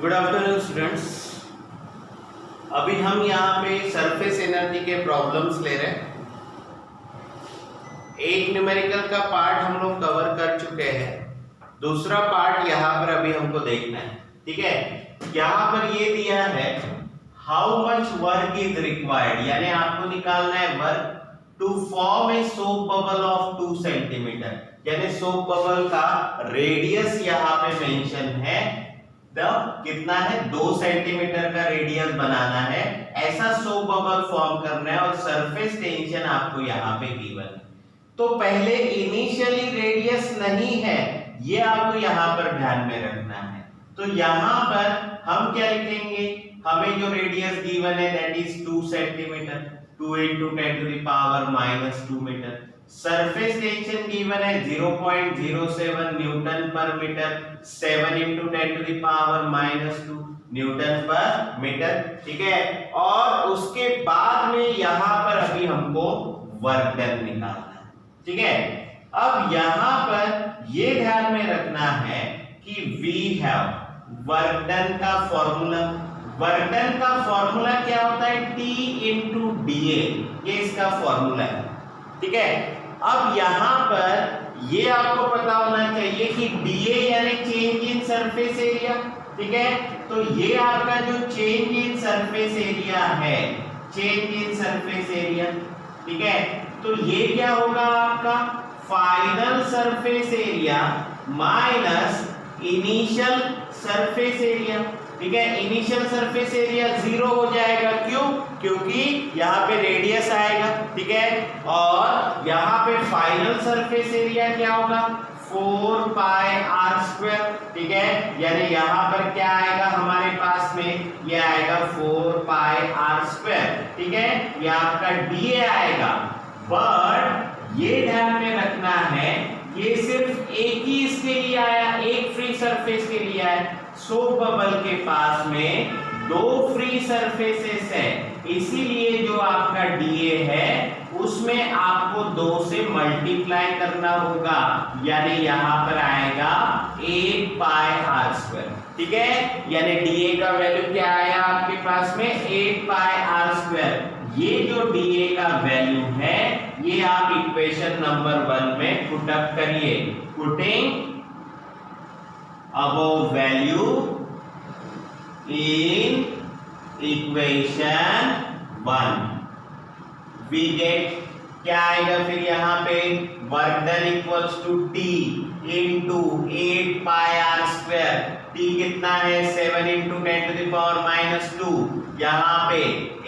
Good afternoon students. अभी हम यहाँ पे सरफेस एनर्जी के प्रॉब्लम्स ले रहे हैं। एक न्यूमेरिकल का पार्ट हम लोग कवर कर चुके हैं, दूसरा पार्ट यहाँ पर अभी हमको देखना है। ठीक है, यहाँ पर ये दिया है how much work is required, यानी आपको निकालना है work to form a soap bubble of 2 centimetre, यानी सोप बबल का रेडियस यहाँ पे मेंशन है। कितना है 2 सेंटीमीटर का रेडियस बनाना है, ऐसा सोप बबल फॉर्म करना है और सरफेस टेंशन आपको यहाँ पे गिवन है। तो पहले इनिशियली रेडियस नहीं है, ये आपको यहाँ पर ध्यान में रखना है। तो यहाँ पर हम क्या लिखेंगे, हमें जो रेडियस गिवन है that is 2 centimetre, 2 × 10⁻⁻2 metre. Surface tension given है 0.07 Newton per metre, 7 × 10⁻⁻2 Newton per metre. ठीक है, और उसके बाद में यहाँ पर अभी हमको वर्क डन निकालना है। ठीक है, अब यहाँ पर ये ध्यान में रखना है कि वी हैव वर्क डन का फॉर्मूला। वर्क डन का फॉर्मूला क्या होता है, T × dA, ये इसका फॉर्मूला है। ठीक है, अब यहाँ पर ये आपको पता होना चाहिए कि dA यानी चेंज इन सरफेस एरिया। ठीक है, तो ये आपका जो चेंज इन सरफेस एरिया है, चेंज इन सरफेस एरिया। ठीक है, तो ये क्या होगा आपका final surface area minus initial surface area. ठीक है, इनिशियल सरफेस एरिया 0 हो जाएगा, क्यों? क्योंकि यहाँ पे रेडियस आएगा। ठीक है, और यहाँ पे फाइनल सरफेस एरिया क्या होगा 4πr²। ठीक है, यानी यहाँ पर क्या आएगा हमारे पास में, ये आएगा 4πr²। ठीक है, ये आपका dA आएगा। बट ये ध्यान में रखना है ये सिर्फ एक ही इसके लिए आया, एक फ्री सरफेस के लिए आया। सोप बबल के पास में 2 फ्री सरफेसेस है, इसीलिए जो आपका dA है उसमें आपको 2 से मल्टीप्लाई करना होगा, यानी यहाँ पर आएगा 8πr²। ठीक है, यानी dA का वैल्यू क्या आया आपके पास में 8πr²। ये जो dA का वैल्यू है ये आप इक्वेशन नंबर 1 में पुट अप करिए। Putting above value in equation 1 we get क्या आएगा फिर यहाँ पे work done equals to T × 8πr²। T कितना है 7 × 10⁻⁻2, यहाँ पे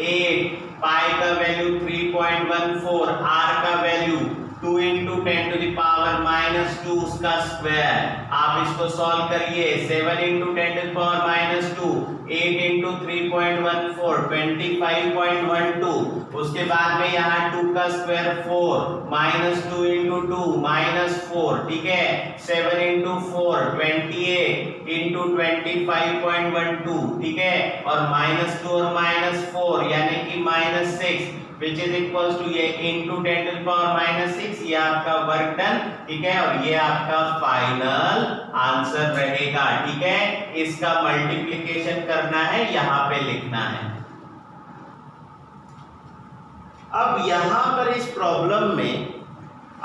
8, पाई का वैल्यू 3.14, r का वैल्यू 2 × 10⁻⁻2 उसका स्क्वायर। आप इसको सॉल्व करिए, 7 × 10⁻2, 8 × 3.14, 25.12। उसके बाद में यहाँ 2 का स्क्वायर 4, -2 × 2 -4। ठीक है, 7 × 4 28 × 25.12। ठीक है, और -2 और -4 यानी कि -6 which is equals to ये into 10⁻⁻6, ये आपका वर्क डन। ठीक है, और ये आपका फाइनल आंसर रहेगा। ठीक है, इसका मल्टीप्लिकेशन करना है, यहाँ पे लिखना है। अब यहाँ पर इस प्रॉब्लम में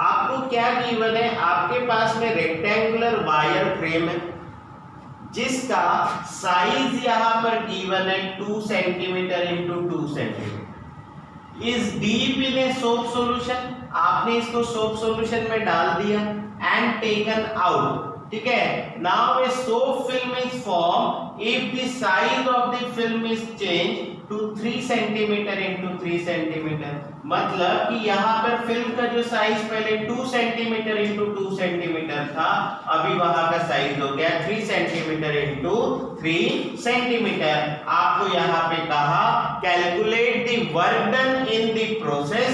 आपको क्या गिवन है, आपके पास में रेक्टेंगुलर वायर फ्रेम है जिसका साइज यहाँ पर गिवन है 2 centimetre × 2 centimetre. Is deep in a soap solution, आपने इसको सोप सॉल्यूशन में डाल दिया एंड टेकन आउट। ठीक है, now a soap film is form if the size of the film is change to 3 centimetre × 3 centimetre. मतलब कि यहाँ पर फिल्म का जो साइज पहले 2 सेंटीमीटर × 2 सेंटीमीटर था, अभी वहां का साइज हो गया 3 सेंटीमीटर × 3 सेंटीमीटर। आपको यहाँ पे कहा calculate the work done in the process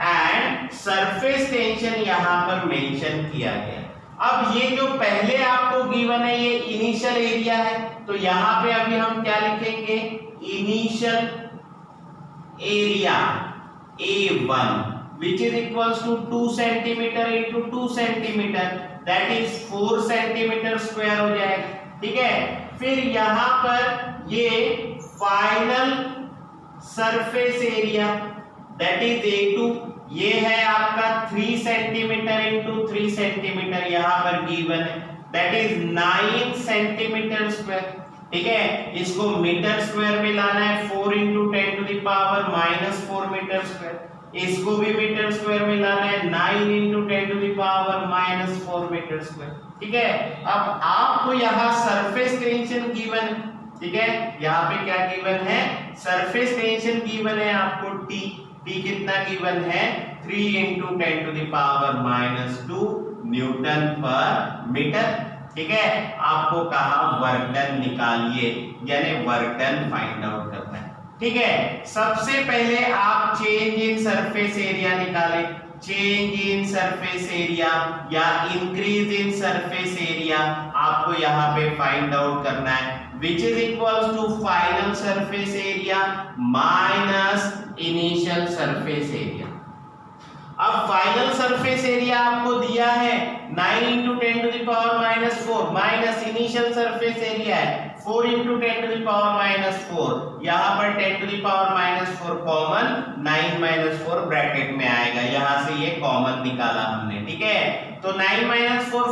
and surface tension यहाँ पर मेंशन किया गया। अब ये जो पहले आपको गिवन है ये इनिशियल एरिया है, तो यहाँ पे अभी हम क्या लिखेंगे, initial area A1 which is equals to 2 centimetre × 2 centimetre, that is 4 centimetre square हो जाएगा। ठीक है, फिर यहाँ पर ये final surface area that is A2, ये है आपका 3 सेंटीमीटर इंटू 3 सेंटीमीटर यहाँ पर गिवन है, दैट इज 9 सेंटीमीटर स्क्वायर। ठीक है, इसको मीटर स्क्वायर में लाना है, 4 into 10 to the power minus 4 metre square. इसको भी मीटर स्क्वायर में लाना है, 9 into 10 to the power minus 4 metre square. ठीक है, अब आपको यहाँ सरफेस टेंशन गिवन है। ठीक है, यहाँ पे क्या गिवन है, सरफेस टेंशन गिवन है आपको T कितना गिवन है, 3 into 10 to the power minus 2 newton per metre. ठीक है, आपको कहा वर्क डन निकालिए, यानी वर्क डन फाइंड आउट करना है। ठीक है, सबसे पहले आप चेंज इन सरफेस एरिया निकालें, चेंज इन सरफेस एरिया या इंक्रीज इन सरफेस एरिया आपको यहाँ पे फाइंड आउट करना है, which is equals to final surface area minus initial surface area। अब फाइनल सरफेस एरिया आपको दिया है 9 into 10 to the power minus 4 minus initial surface area है 4 into 10 to the power minus 4, यहाँ पर 10 to the power minus 4 common, 9 minus 4 bracket में आएगा, यहाँ से ये कॉमन निकाला हमने। ठीक है, तो 9 minus 4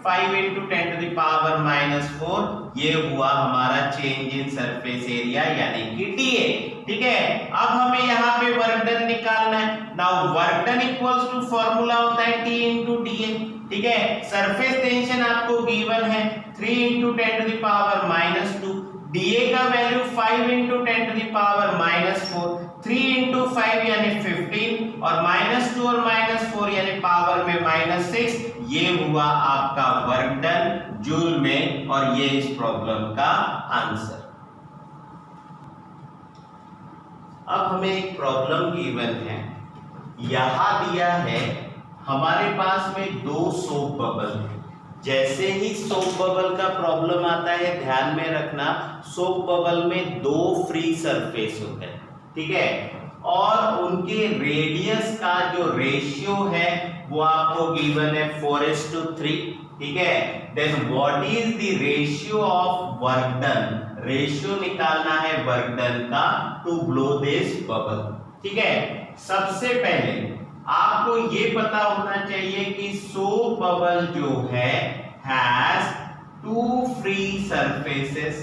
5 into 10 to the power minus 4, ये हुआ हमारा चेंज इन सरफेस एरिया यानी कि dA। ठीक है, अब हमें यहाँ पे वर्क डन निकालना है। Now work done equals to formula होता है T इंटू dA। ठीक है, सरफेस टेंशन आपको गिवन है 3 into 10 to the power minus 2, dA का value 5 into 10 to the power minus 4, 3 into 5 यानी 15 और माइनस 2 और माइनस 4 यानी पावर में माइनस 6, ये हुआ आपका वर्क डन जूल में, और ये इस प्रॉब्लम का आंसर। अब हमें एक प्रॉब्लम गिवन है, यहां दिया है हमारे पास में 2 सोप बबल है। जैसे ही सोप बबल का प्रॉब्लम आता है ध्यान में रखना, सोप बबल में 2 फ्री सरफेस होते हैं। ठीक है, और उनके रेडियस का जो रेशियो है वो आपको गिवन है 4:3। ठीक है, then what is the ratio of work done, ratio निकालना है वर्क डन का टू ब्लो दिस बबल। ठीक है, सबसे पहले आपको ये पता होना चाहिए कि सोप बबल जो है हैज 2 फ्री सरफेसेस।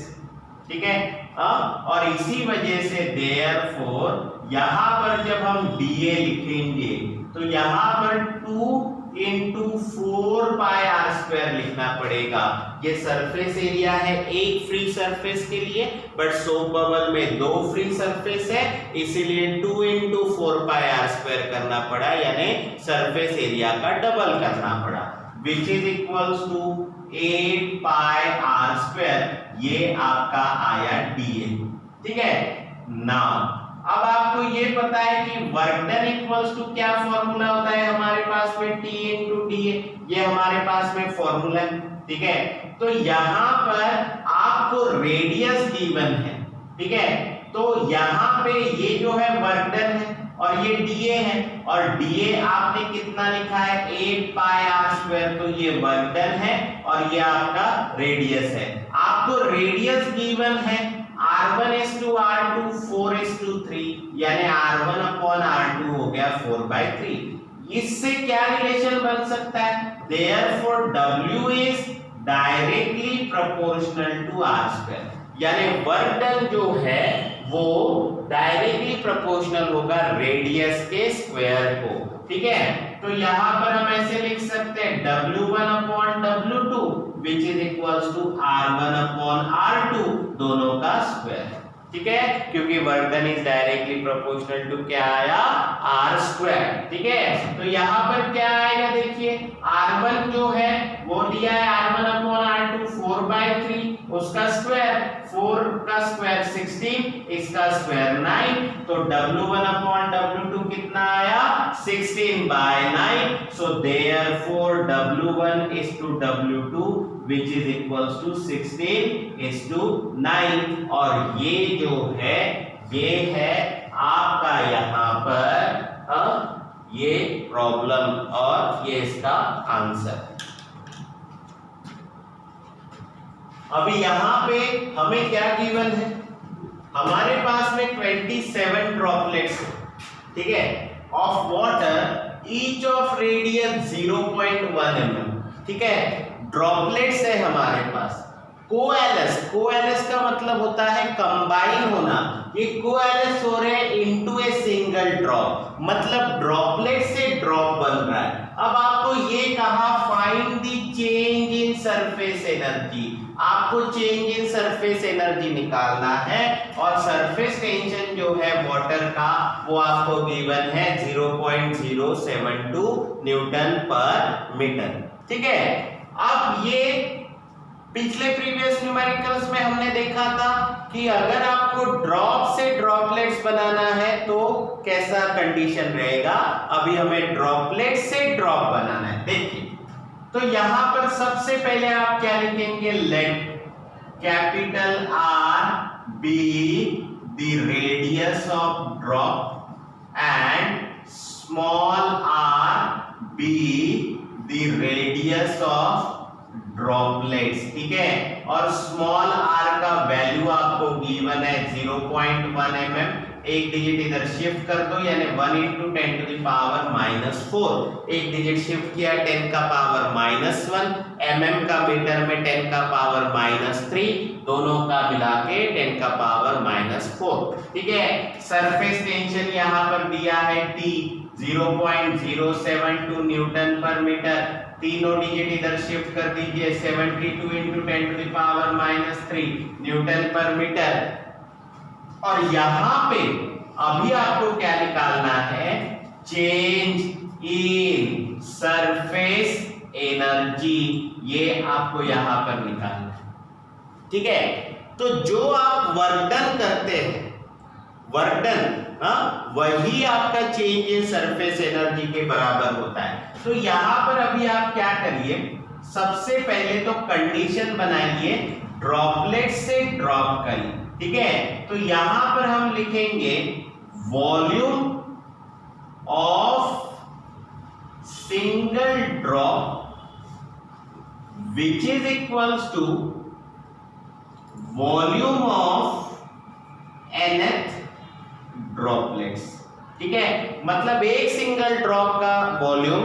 ठीक है, और इसी वजह से देयरफॉर यहां पर जब हम dA लिखेंगे तो यहां पर 2 इंटू 4 पाई आर स्क्वायर लिखना पड़ेगा। ये सरफेस एरिया है एक फ्री सरफेस के लिए, बट सोप बबल में 2 फ्री सरफेस है, इसीलिए 2 इंटू 4 पाई आर स्क्वायर करना पड़ा, यानी सरफेस एरिया का डबल करना पड़ा, which is equals to 8 pi R square. ये आपका आया dA। ठीक है, नाउ अब आपको ये पता है कि वर्क डन इक्वल्स टू क्या फॉर्मूला होता है हमारे पास में, T इंटू dA, ये हमारे पास में फॉर्मूला है। ठीक है, तो यहाँ पर आपको रेडियस गिवन है। ठीक है, तो यहाँ पे ये जो है वर्क डन है और ये dA है, और dA आपने कितना लिखा है 8 पाई आर स्क्वायर, तो ये वर्क डन है और ये आपका रेडियस है। आपको रेडियस गिवन है R1:R2 4:3, यानी R1 अपॉन R2 हो गया 4/3। इससे क्या रिलेशन बन सकता है, therefore W is directly proportional to R², यानी वर्क डन जो है वो डायरेक्टली प्रोपोर्शनल होगा रेडियस के स्क्वायर को। ठीक है, तो यहाँ पर हम ऐसे लिख सकते हैं W1 upon W2 which is equals to R1 upon R2, दोनों का स्क्वायर। ठीक है, क्योंकि work done is directly proportional to क्या आया, आर स्क्वायर। ठीक है, तो यहाँ पर क्या आएगा, देखिए R1 जो है वो दिया है R1 अपॉन R2 4/3, उसका स्क्वायर 4 का स्क्वायर 16, इसका स्क्वायर 9, तो W1 अपॉन W2 कितना आया 16/9। So therefore W1 is to W2 which is equals to 16:9, और ये जो है ये है आपका यहाँ पर ये प्रॉब्लम और ये इसका आंसर। अभी यहाँ पे हमें क्या गिवन है, हमारे पास में 27 ड्रॉपलेट्स है, ठीक है, of water each of radius 0.1 mm, ठीक है, ड्रॉपलेट्स है हमारे पास। कोएलस का मतलब होता है कंबाइन होना, ये कोएलस हो रहे हैं इनटू ए सिंगल ड्रॉप, मतलब ड्रॉपलेट से ड्रॉप बन रहा है। अब आपको ये कहा find the change in surface energy, आपको चेंज इन सरफेस एनर्जी निकालना है और सरफेस टेंशन जो है वाटर का वो आपको गिवन है 0.072 न्यूटन पर मीटर, ठीक है। अब ये पिछले प्रीवियस न्यूमेरिकल्स में हमने देखा था कि अगर आपको ड्रॉप से ड्रॉपलेट्स बनाना है तो कैसा कंडीशन रहेगा, अभी हमें ड्रॉपलेट से ड्रॉप बनाना है। देखिए तो यहां पर सबसे पहले आप क्या लिखेंगे, let capital R be the radius of drop and small R be the radius of droplets, ठीक है, और स्मॉल आर का वैल्यू आपको गिवन है 0.1 mm, एक डिजिट इधर शिफ्ट कर दो, यानी 1 × 10⁻⁴, एक डिजिट शिफ्ट किया 10 का पावर -1, mm का मीटर में 10 का पावर -3, दोनों का मिला के 10 का पावर -4, ठीक है। सरफेस टेंशन यहाँ पर दिया है T 0.072 न्यूटन पर मीटर, तीनों डिजिट इधर शिफ्ट कर दीजिए, 72 × 10⁻³ न्यूटन पर मीटर। और यहां पे अभी आपको क्या निकालना है, चेंज इन सरफेस एनर्जी, ये आपको यहां पर निकालना है, ठीक है। तो जो आप वर्क डन करते हैं, वर्क डन वही आपका चेंज इन सरफेस एनर्जी के बराबर होता है। तो यहां पर अभी आप क्या करिए, सबसे पहले तो कंडीशन बनाइए ड्रॉपलेट से ड्रॉप करिए, ठीक है। तो यहां पर हम लिखेंगे volume of single drop which is equals to volume of nth droplets, ठीक है, मतलब एक सिंगल ड्रॉप का वॉल्यूम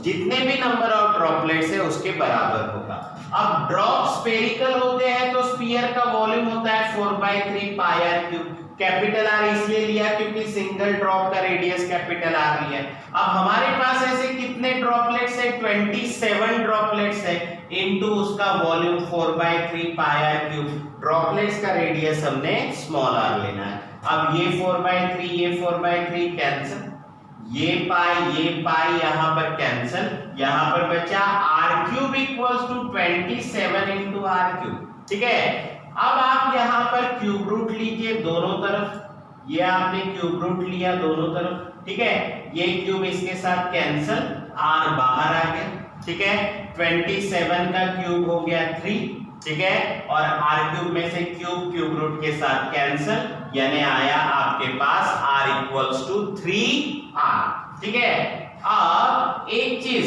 जितने भी नंबर ऑफ ड्रॉपलेट्स है उसके बराबर होगा। अब ड्रॉप स्फेरिकल होते हैं तो स्फीयर का वॉल्यूम होता है 4/3 pi R cube, capital R इसलिए लिया क्योंकि सिंगल ड्रॉप का रेडियस कैपिटल आर लिया। अब हमारे पास ऐसे कितने ड्रॉपलेट्स है, 27 ड्रॉपलेट्स है, इनटू उसका volume 4/3 pi R cube, droplets का रेडियस हमने स्मॉल आर लेना है। अब ये 4/3 कैंसिल, ये पाई यहाँ पर कैंसिल, यहाँ पर बचा r³ = 27 × r³, ठीक है। अब आप यहाँ पर क्यूब रूट लीजिए दोनों तरफ, ये आपने क्यूब रूट लिया दोनों तरफ, ठीक है, ये क्यूब इसके साथ कैंसिल, r बाहर आ गया, ठीक है, 27 का क्यूब हो गया 3, ठीक है, और r³ में से क्यूब रूट के साथ कैंसिल, यानी आया आपके पास r = 3r, ठीक है। अब एक चीज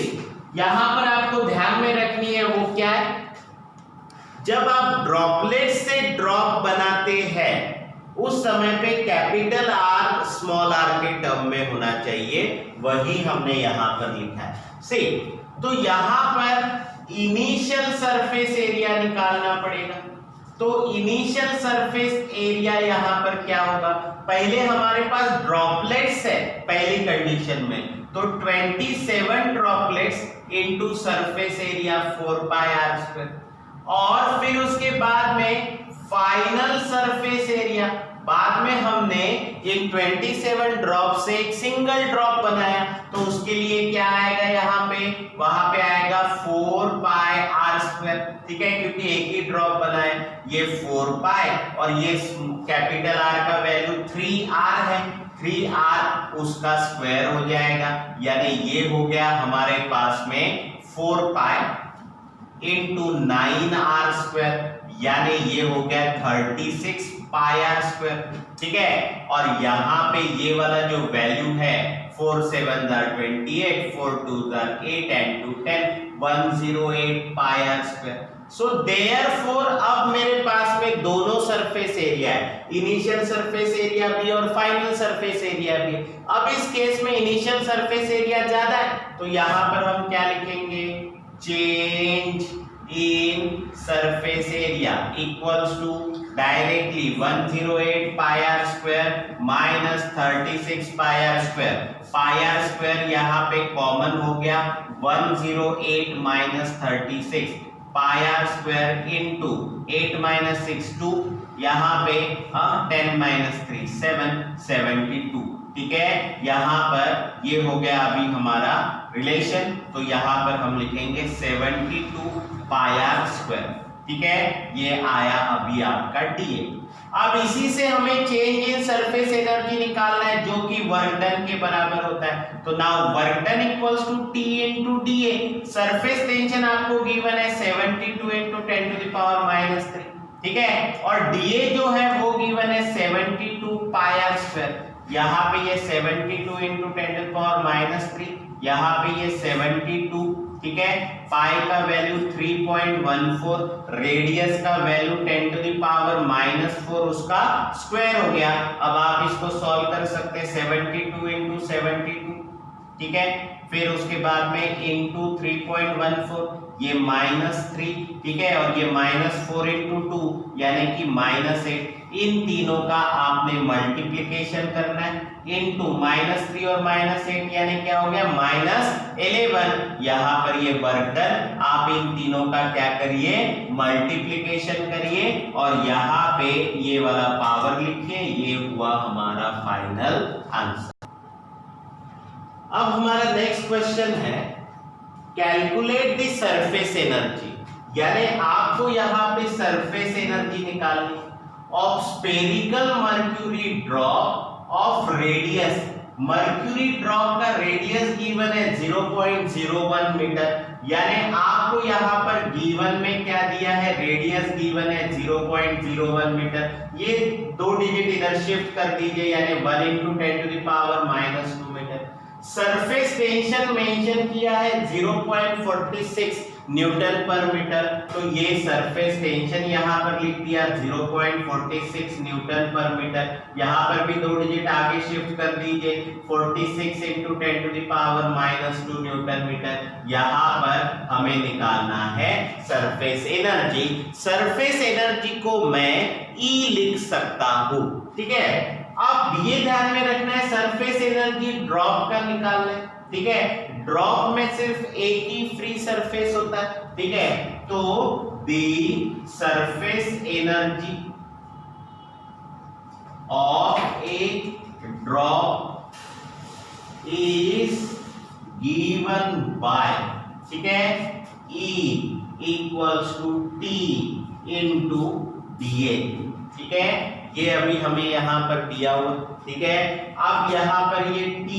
यहां पर आपको ध्यान में रखनी है, वो क्या है, जब आप ड्रॉपलेट से ड्रॉप बनाते हैं उस समय पे कैपिटल आर स्मॉल आर के टर्म में होना चाहिए, वही हमने यहां पर लिखा है। सी तो यहां पर इनिशियल सरफेस एरिया निकालना पड़ेगा। तो इनिशियल सरफेस एरिया यहां पर क्या होगा, पहले हमारे पास ड्रॉपलेट्स है पहली कंडीशन में, तो 27 droplets into surface area 4πr², और फिर उसके बाद में फाइनल सरफेस एरिया, बाद में हमने इन 27 ड्रॉप से एक सिंगल ड्रॉप बनाया, तो उसके लिए क्या आएगा, यहाँ पे वहां पे आएगा 4πr², ठीक है, क्योंकि एक ही ड्रॉप बनाए, ये 4π और ये कैपिटल आर का वैल्यू 3r है, 3r उसका स्क्वायर हो जाएगा, यानी ये हो गया हमारे पास में 4π × 9r², यानी ये हो गया 36πr², ठीक है। और यहाँ पे ये वाला जो वैल्यू है 4 7 28, 4 2 8 and 2 10, 108πr², सो देयरफॉर अब मेरे पास में दोनों सरफेस एरिया है, इनिशियल सरफेस एरिया भी और फाइनल सरफेस एरिया भी। अब इस केस में इनिशियल सरफेस एरिया ज्यादा है तो यहां पर हम क्या लिखेंगे, change in surface area equals to directly 108 pi R square minus 36 pi R square. Pi R square यहाँ पे कॉमन हो गया, 108 minus 36 pi R square into 8 minus 6 2, यहाँ पे 10 माइनस 3 7 72। ठीक है, यहाँ पर ये हो गया अभी हमारा रिलेशन, तो यहाँ पर हम लिखेंगे 72 पाई आर स्क्वायर। ठीक है, ये आया अभी आपका डीए। अब इसी से हमें चेंज इन सरफेस एनर्जी निकालना है जो कि वर्क डन के बराबर होता है। तो now work done equals to T into DA. Surface tension आपको गिवन है 72 into 10 to the power minus 3। ठीक है, और डीए जो है वो गिवन है 72 पाई आर स्क्वायर। यहाँ पे ये 72 into 10 to the power minus 3, यहाँ पे ये 72। ठीक है, पाई का वैल्यू 3.14, रेडियस का value 10 to the power minus 4 उसका स्क्वायर हो गया। अब आप इसको सॉल्व कर सकते हैं 72 इंटू 72। ठीक है, फिर उसके बाद में इंटू 3.14, ये -3। ठीक है, और ये -4 इंटू 2 यानी कि -8। इन तीनों का आपने मल्टीप्लिकेशन करना है इनटू -3 और -8 यानी क्या हो गया -11। यहाँ पर ये वर्क डन, आप इन तीनों का क्या करिए, मल्टीप्लिकेशन करिए और यहाँ पे ये वाला पावर लिखिए। ये हुआ हमारा फाइनल आंसर। अब हमारा नेक्स्ट क्वेश्चन है कैलकुलेट द सरफेस एनर्जी, यानी आपको यहाँ पे सरफेस एनर्जी निकालनी of spherical mercury drop of radius. Mercury drop का रेडियस गिवन है 0.01 मीटर, यानी आपको यहाँ पर गिवन में क्या दिया है, रेडियस गिवन है 0.01 मीटर। ये 2 डिजिट इधर शिफ्ट कर दीजिए, यानी 1 into 10 to the power -2 metre. Surface tension mention किया है 0.46 न्यूटन पर मीटर, तो ये सरफेस टेंशन यहाँ पर लिख दिया 0.46 न्यूटन पर मीटर। यहाँ पर भी 2 डिजिट आगे शिफ्ट कर दीजिए, 46 into 10 to the power -2 newton metre. यहाँ पर हमें निकालना है सरफेस एनर्जी। सरफेस एनर्जी को मैं E लिख सकता हूँ। ठीक है, अब ये ध्यान में रखना है सरफेस एनर्जी ड्रॉप का निकालना है। ठीक है, ड्रॉप में सिर्फ एक ही फ्री सरफेस होता है। ठीक है, तो the surface energy of a drop is given by, ठीक है, E equals to T into DA। ठीक है, ये अभी हमें यहाँ पर दिया हुआ। ठीक है, अब यहाँ पर ये T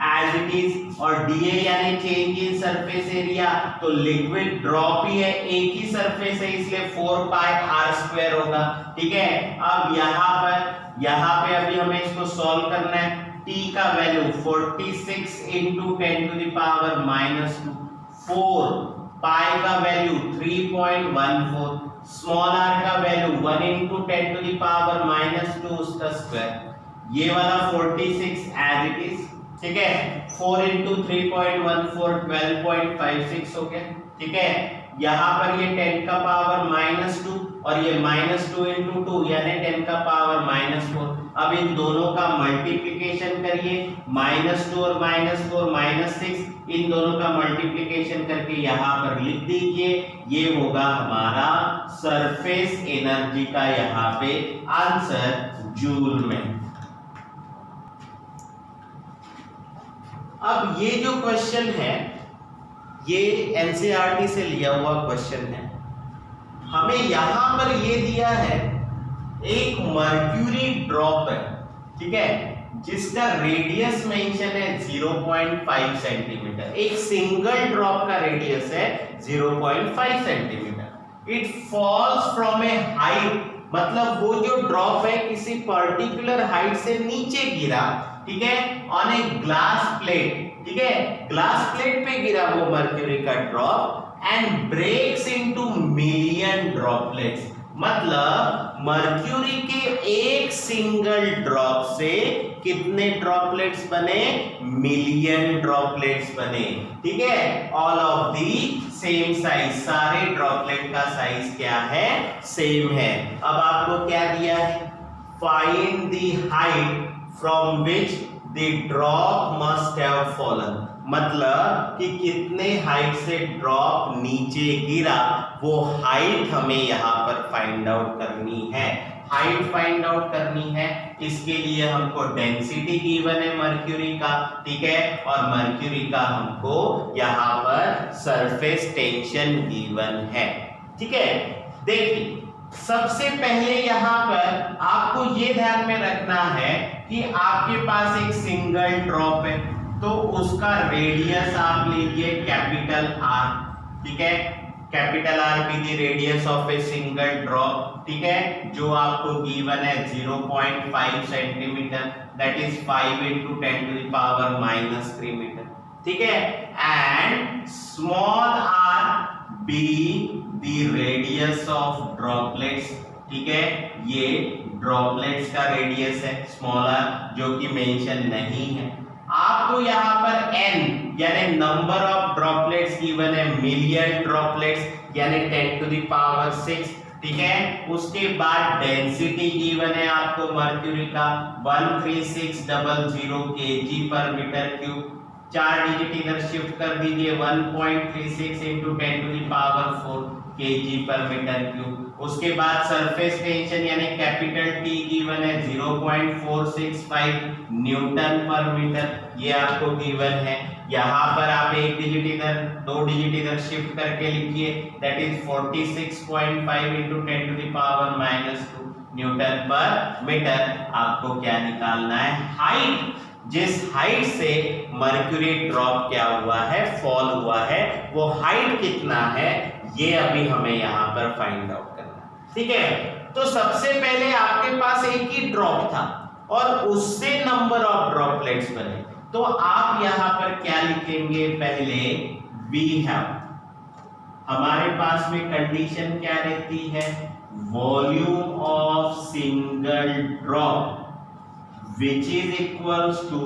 एज इट इज और DA यानी चेंज इन सरफेस एरिया, तो लिक्विड ड्रॉप ही है, एक ही सरफेस है इसलिए 4 पाई आर स्क्वायर होगा। ठीक है, अब यहाँ पे अभी हमें इसको सॉल्व करना है। T का value 46 into 10 to the power -2, 4 pi का वैल्यू 3.14, स्मॉल r का value 1 into 10 to the power -2 उसका स्क्वायर। ये वाला 46 एज इट इज। ठीक है, 4 इंटू 3.14 12.56 हो गया। ठीक है, यहाँ पर ये 10 का पावर -2 और ये -2 इंटू 2 यानी 10 का पावर -4। अब इन दोनों का मल्टीप्लिकेशन करिए, -2 और -4 -6, इन दोनों का मल्टीप्लिकेशन करके यहाँ पर लिख दीजिए। ये होगा हमारा सरफेस एनर्जी का यहाँ पे आंसर जूल में। अब ये जो क्वेश्चन है ये एनसीईआरटी से लिया हुआ क्वेश्चन है। हमें यहां पर ये दिया है एक मर्क्यूरी ड्रॉप है, ठीक है, जिसका रेडियस मेंशन है 0.5 सेंटीमीटर। एक सिंगल ड्रॉप का रेडियस है 0.5 centimetre. It falls from A height, मतलब वो जो ड्रॉप है किसी पर्टिकुलर हाइट से नीचे गिरा, ठीक है, ऑन ए ग्लास प्लेट। ठीक है, ग्लास प्लेट पे गिरा वो मर्क्यूरी का drop and breaks into million droplets. मतलब मर्क्यूरी के एक सिंगल ड्रॉप से कितने ड्रॉपलेट्स बने? मिलियन ड्रॉपलेट्स बने। ठीक है, all of the same size, सारे ड्रॉपलेट का साइज क्या है? सेम है। अब आपको क्या दिया है? Find the height from which the drop must have fallen. मतलब कि कितने हाइट से ड्रॉप नीचे गिरा, वो हाइट हमें यहाँ पर फाइंड आउट करनी है। हाइट फाइंड आउट करनी है, इसके लिए हमको डेंसिटी गिवन है मर्क्यूरी का, ठीक है, और मर्क्यूरी का हमको यहाँ पर सरफेस टेंशन गिवन है। ठीक है, देखिए सबसे पहले यहाँ पर आपको ये ध्यान में रखना है कि आपके पास एक सिंगल ड्रॉप है, तो उसका रेडियस आप लीजिए कैपिटल आर। ठीक है, capital R be the radius of a single drop. ठीक है, जो आपको गिवन है 0.5 सेंटीमीटर, दैट इज 5 × 10⁻³ मीटर। ठीक है, and small R be the radius of droplets. ठीक है, ये ड्रॉपलेट्स का रेडियस है स्मॉल आर, जो कि मेंशन नहीं है। आपको यहाँ पर n यानी नंबर ऑफ ड्रॉपलेट्स गिवन है मिलियन ड्रॉपलेट्स यानी 10⁻⁶। ठीक है, उसके बाद डेंसिटी गिवन है आपको मर्क्यूरी का 13600 kg/m³। 4 डिजिट इधर शिफ्ट कर दीजिए, 1.36 × 10⁴ kg/m³। उसके बाद सरफेस टेंशन यानी कैपिटल T गिवन है 0.465 N/m। ये आपको गिवन है। यहाँ पर आप एक डिजिट इधर, 2 डिजिट इधर शिफ्ट करके लिखिए, दैट इज 46.5 × 10⁻⁻² N/m। आपको क्या निकालना है? हाइट। जिस हाइट से मर्क्यूरी ड्रॉप क्या हुआ है? फॉल हुआ है, वो हाइट कितना है? ये अभी हमें यहाँ पर फाइंड आउट करना है। ठीक है, तो सबसे पहले आपके पास एक ही ड्रॉप था और उससे नंबर ऑफ ड्रॉपलेट्स बने, तो आप यहाँ पर क्या लिखेंगे? पहले वी हैव, हमारे पास में कंडीशन क्या रहती है? Volume of single drop which is equals to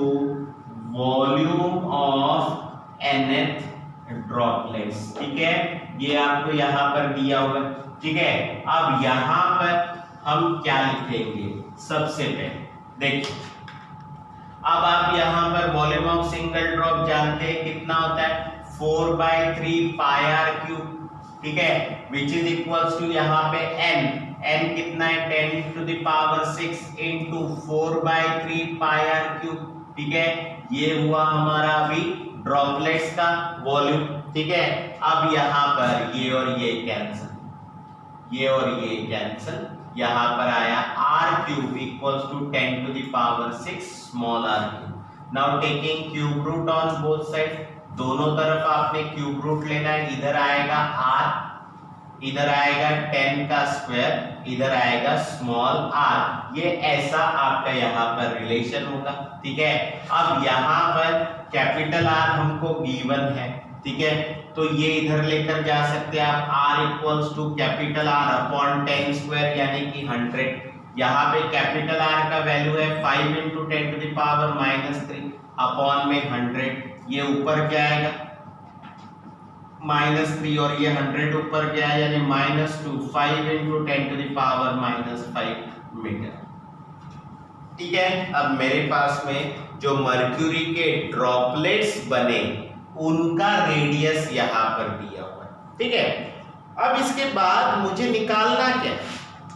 volume of nth droplets। ठीक है, ये आपको यहाँ पर दिया हुआ है। ठीक है, अब यहाँ पर हम क्या लिखेंगे? सबसे पहले देखिए, अब आप यहाँ पर वॉल्यूम ऑफ सिंगल ड्रॉप जानते हैं कितना होता है? 4/3 πr³। ठीक है, which is equals to यहाँ पे n कितना है? 10⁶ × 4/3 πr³। ठीक है, ये हुआ हमारा अभी ड्रॉपलेट्स का वॉल्यूम। ठीक है, अब यहाँ पर ये और ये कैंसिल, ये और ये कैंसिल, यहाँ पर आया r³ = 10⁶ small r³। Now taking cube root on both side, दोनों तरफ आपने क्यूब रूट लेना है। इधर आएगा r, इधर आएगा 10 का स्क्वायर, इधर आएगा स्मॉल r। ये ऐसा आपका यहाँ पर रिलेशन होगा। ठीक है, अब यहाँ पर कैपिटल R हमको गिवन है। ठीक है, तो ये इधर लेकर जा सकते हैं आप, r = कैपिटल R / 10² यानी कि 100। यहाँ पे कैपिटल R का वैल्यू है 5 × 10⁻³ अपॉन में 100। ये ऊपर क्या आएगा? -3 और ये 100 ऊपर क्या है? यानी -2, 5 × 10⁻⁵ मीटर। ठीक है, अब मेरे पास में जो मर्क्यूरी के ड्रॉपलेट्स बने उनका रेडियस यहाँ पर दिया हुआ है। ठीक है, अब इसके बाद मुझे निकालना क्या?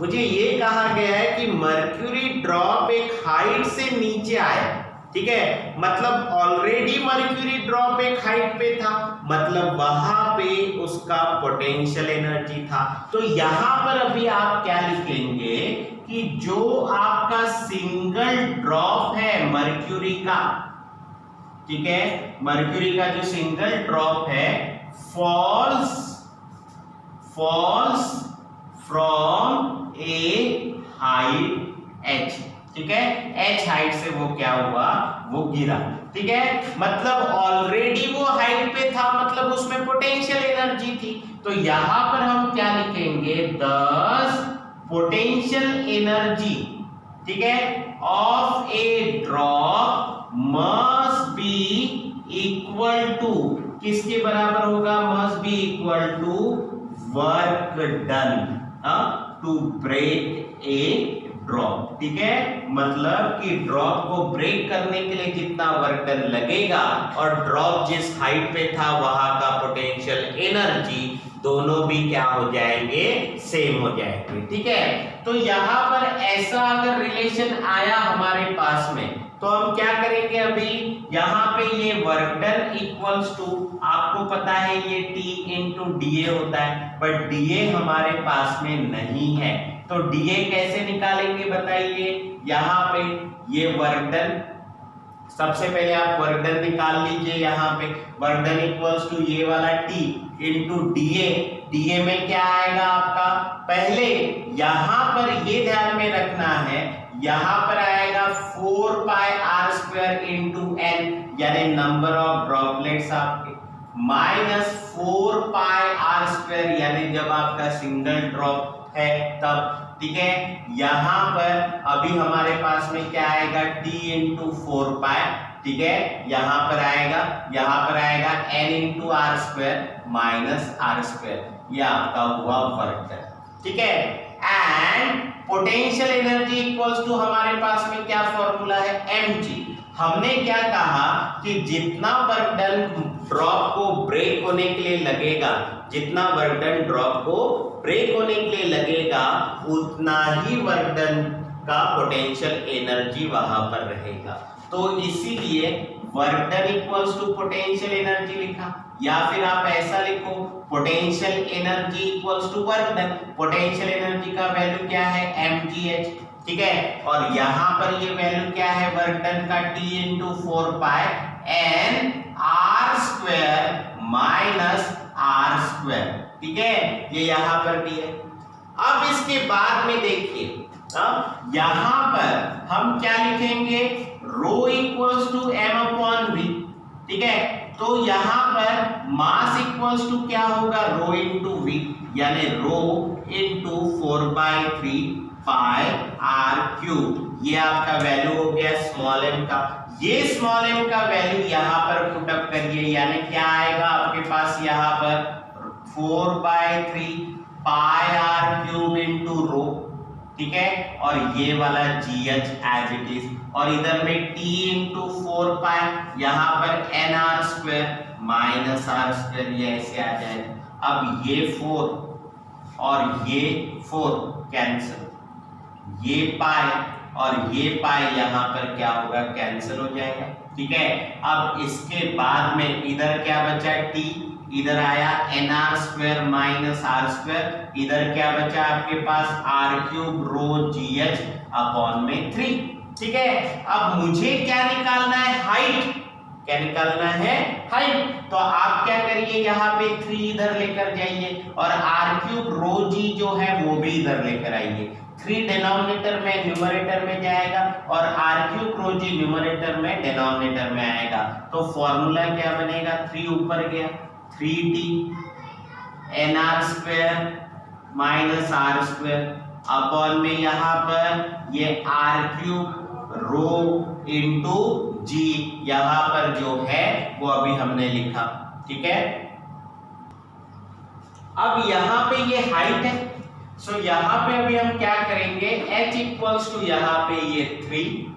मुझे ये कहा गया है कि मर्क्यूरी ड्रॉप एक हाइट से नीचे आया। ठीक है, मतलब ऑलरेडी मर्क्यूरी ड्रॉप एक हाइट पे था, मतलब वहां पे उसका पोटेंशियल एनर्जी था। तो यहां पर अभी आप क्या लिखेंगे कि जो आपका सिंगल ड्रॉप है मर्क्यूरी का, ठीक है, मर्क्यूरी का जो सिंगल ड्रॉप है falls from A height h। ठीक है, h हाइट से वो क्या हुआ? वो गिरा। ठीक है, मतलब ऑलरेडी वो हाइट पे था, मतलब उसमें पोटेंशियल एनर्जी थी। तो यहां पर हम क्या लिखेंगे, दस पोटेंशियल एनर्जी, ठीक है, of a drop must be equal to, किसके बराबर होगा, must be equal to work done to break a drop. ठीक है, मतलब कि ड्रॉप को ब्रेक करने के लिए जितना वर्क डन लगेगा और ड्रॉप जिस हाइट पे था वहां का पोटेंशियल एनर्जी दोनों भी क्या हो जाएंगे, सेम हो जाएंगे। ठीक है, तो यहां पर ऐसा अगर रिलेशन आया हमारे पास में तो हम क्या करेंगे, अभी यहाँ पे ये वर्क डन इक्वल्स टू, आपको पता है ये T इंटू DA होता है, बट DA हमारे पास में नहीं है, तो DA कैसे निकालेंगे बताइए। यहाँ पे ये वर्क डन, सबसे पहले आप वर्क डन निकाल लीजिए। यहाँ पे वर्क डन इक्वल्स टू ये वाला T इंटू DA, DA में क्या आएगा आपका, पहले यहाँ पर ये ध्यान में रखना है, यहां पर आएगा 4 पाई आर स्क्वायर इंटू एन, यानी नंबर ऑफ ड्रॉपलेट्स आपके, माइनस 4 पाई आर स्क्वायर, यानी जब आपका सिंगल ड्रॉप है तब। ठीक है, यहां पर अभी हमारे पास में क्या आएगा, टी इंटू 4 पाई, ठीक है, यहां पर आएगा N into R square minus R square, ये आपका हुआ वर्क डन। ठीक है, and potential energy equals to हमारे पास में क्या फॉर्मूला है, mg। हमने क्या कहा कि जितना वर्क डन ड्रॉप को ब्रेक होने के लिए लगेगा, जितना वर्क डन ड्रॉप को ब्रेक होने के लिए लगेगा उतना ही वर्क डन का पोटेंशियल एनर्जी वहां पर रहेगा। तो इसीलिए work done equals to potential energy लिखा, या फिर आप ऐसा लिखो potential energy equals to work done. Potential energy का वैल्यू क्या है, mgh। ठीक है, और यहां पर ये वैल्यू क्या है वर्क डन का, t इंटू 4 पाई n r square minus r square. ठीक है, ये यहां पर दी है। अब इसके बाद में देखिए, यहां पर हम क्या लिखेंगे, rho equals to m upon v। ठीक है, तो यहां पर मास इक्वल्स टू क्या होगा, रो इंटू वी, यानी rho into 4/3 pi R cube. ये आपका वैल्यू हो गया स्मॉल m का। ये स्मॉल m का वैल्यू यहां पर पुट अप करिए, यानी क्या आएगा आपके पास यहाँ पर 4/3 pi R cube into rho. ठीक है, और ये वाला GH एज इट इज, और इधर में T इंटू 4 पाई, यहाँ पर NR square minus R square, ये ऐसे आ जाएगा। अब ये 4 और ये 4 कैंसिल, ये पाई और ये पाई यहाँ पर क्या होगा, कैंसिल हो जाएगा। ठीक है, अब इसके बाद में इधर क्या बचा, T, इधर आया nr square minus R square, इधर क्या बचा आपके पास, r cube rho gh upon में 3। ठीक है, अब मुझे क्या निकालना है, हाइट। क्या निकालना है, हाइट। तो आप क्या करिए, यहाँ पे 3 इधर लेकर जाइए और r क्यूब रो g जो है वो भी इधर लेकर आइए। 3 डिनोमिनेटर में न्यूमरेटर में जाएगा और r क्यूब रो g न्यूमरेटर में डिनोमिनेटर में आएगा। तो फॉर्मूला क्या बनेगा, 3 ऊपर गया, 3t nr square minus R square upon में यहाँ पर ये r cube rho into G, यहाँ पर जो है वो अभी हमने लिखा। ठीक है, अब यहाँ पे ये हाइट है, सो यहाँ पे अभी हम क्या करेंगे, h इक्वल्स टू यहाँ पे ये 3,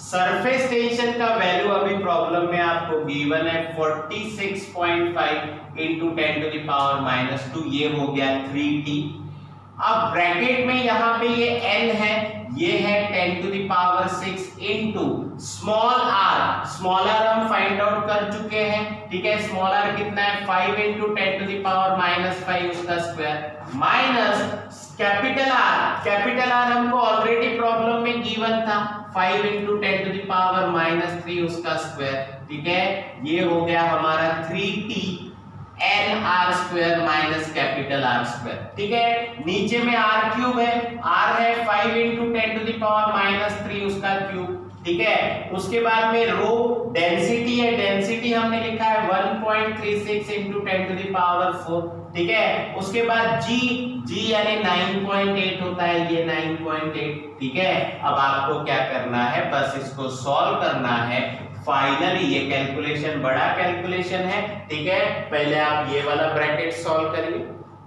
सरफेस टेंशन का वैल्यू अभी प्रॉब्लम में आपको गिवन है 46.5 इंटू 10⁻⁻², ये हो गया 3t। अब ब्रैकेट में यहाँ पे ये n है, ये है 10⁻⁶ into small r। Small r हम फाइंड आउट कर चुके हैं। ठीक है, स्मॉल r कितना है, 5 इंटू 10⁻⁻5 उसका square minus capital R। Capital R हमको ऑलरेडी प्रॉब्लम में गिवन था, 5 इंटू 10⁻⁻3 उसका स्क्वायर। ठीक है, ये हो गया हमारा 3t n r square minus capital R square. ठीक है, नीचे में r क्यूब है, r है 5 इंटू 10⁻⁻3 उसका क्यूब, ठीक है। उसके बाद में रो डेंसिटी है, डेंसिटी हमने लिखा है 1.36 इंटू 10 टू द पावर 4, ठीक है। उसके बाद जी यानी 9.8 होता है, ये 9.8, ठीक है। अब आपको क्या करना है, बस इसको सॉल्व करना है। फाइनली ये कैलकुलेशन बड़ा कैलकुलेशन है, ठीक है। पहले आप ये वाला ब्रैकेट सॉल्व करिए,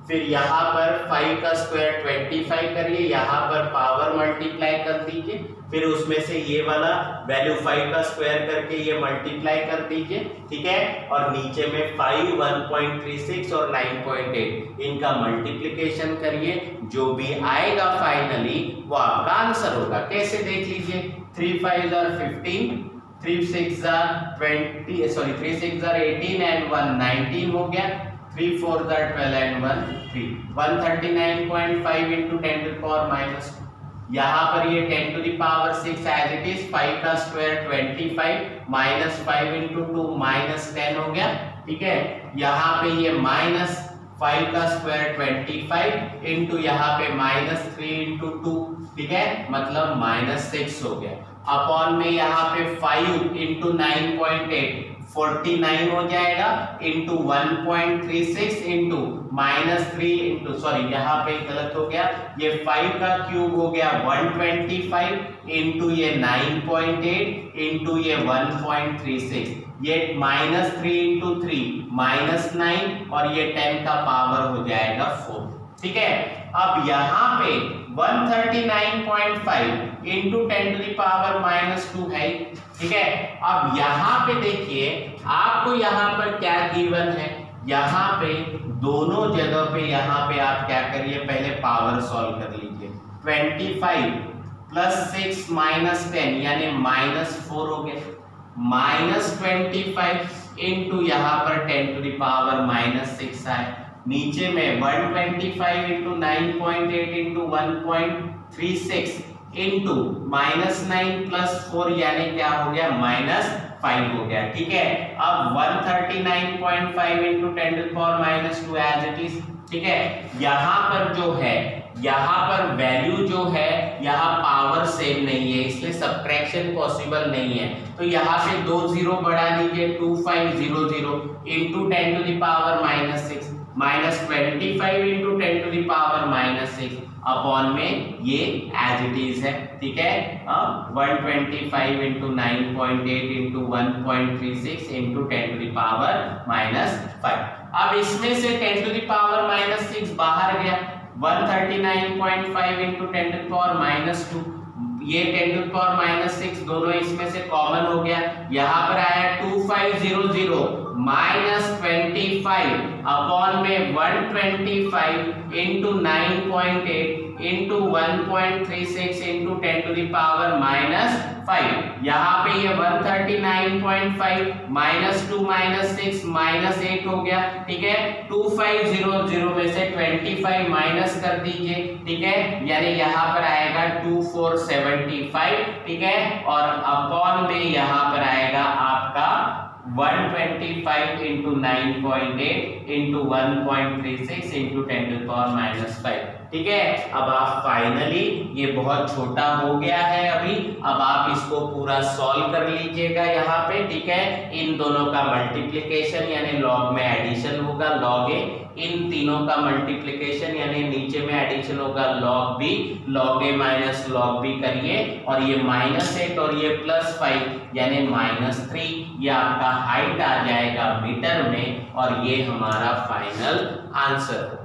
फिर यहाँ पर 5 का स्क्वायर 25 करिए, यहाँ पर पावर मल्टीप्लाई कर दीजिए, फिर उसमें से ये वाला वैल्यू 5 का स्क्वायर करके ये मल्टीप्लाई कर दीजिए, ठीक है। और नीचे में 5, 1.36 और 9.8 इनका मल्टीप्लिकेशन करिए, जो भी आएगा फाइनली वो आपका आंसर होगा। कैसे देख लीजिए, 3 5 are 15, 3 6 are 20, sorry 3 6 are 18 and 1 19 हो गया, 3 4 are 12 and 1 3, 139.5 into 10 to the power minus 2। यहाँ पर ये 10 to the power 6 as it is, 5 का स्क्वायर 25 minus 5 into 2 minus 10 हो गया, ठीक है। यहाँ पे ये minus 5 का स्क्वायर 25 into यहाँ पे minus 3 into 2, ठीक है, मतलब minus 6 हो गया। अपॉन में यहाँ पे 5 into 9.8 49 हो जाएगा, इंटू 1.36 इंटू -3 इंटू, सॉरी यहाँ पे गलत हो गया, ये 5 का क्यूब हो गया 125 इंटू ये 9.8 इंटू ये 1.36, ये -3 इंटू 3 -9 और ये 10 का पावर हो जाएगा 4, ठीक है। अब यहाँ पे 139.5 इंटू 10 टू द पावर -2 है, ठीक है। अब यहाँ पे देखिए आपको यहाँ पर क्या गिवन है, यहाँ पे दोनों जगह पे यहाँ पे आप क्या करिए, पहले पावर सॉल्व कर लीजिए। 25 प्लस 6 माइनस 10 यानी -4 हो गया, -25 इंटू यहाँ पर 10 टू द पावर -6 आए, नीचे में 125 इंटू 9.8 इंटू 1.36 इंटू -9 प्लस 4 यानी क्या हो गया, -5 हो गया, ठीक है। अब 139.5 into 10 to the power -2 as it is, ठीक है। यहाँ पर जो है, यहाँ पर वैल्यू जो है, यहाँ पावर सेम नहीं है, इसलिए सब्ट्रैक्शन पॉसिबल नहीं है, तो यहाँ पे 2 0 बढ़ा लीजिए, 2500 into 10 to the power -6 -25 into 10 to the power -6 upon में ये एज इट इज है, ठीक है। अब 125 into 9.8 into 1.36 into 10 to the power -5। अब इसमें से 10 टू द पावर -6 बाहर गया, 139.5 इंटू 10 टू द पावर -2, ये 10 टू द पावर -6 दोनों इसमें से कॉमन हो गया, यहाँ पर आया 2500 -25 अपॉन में 125 into 9.8 into 1.36 into 10 to the power -5, यहाँ पे ये 139.5 -2 -6 -8 हो गया, ठीक है। 2500 में से 25 माइनस कर दीजिए, ठीक है, यानी यहाँ पर आएगा 2475, ठीक है। और अपॉन में यहाँ पर आएगा आपका 125 into 9.8 into 1.36 into 10 to the power -5, ठीक है। अब आप फाइनली, ये बहुत छोटा हो गया है अभी, अब आप इसको पूरा सॉल्व कर लीजिएगा यहाँ पे, ठीक है। इन दोनों का मल्टीप्लिकेशन यानी लॉग में एडिशन होगा log a, इन तीनों का मल्टीप्लिकेशन यानी नीचे में एडिशन होगा log b, log a minus log b करिए, और ये -8 और ये +5 यानी -3, ये आपका हाइट आ जाएगा मीटर में, और ये हमारा फाइनल आंसर।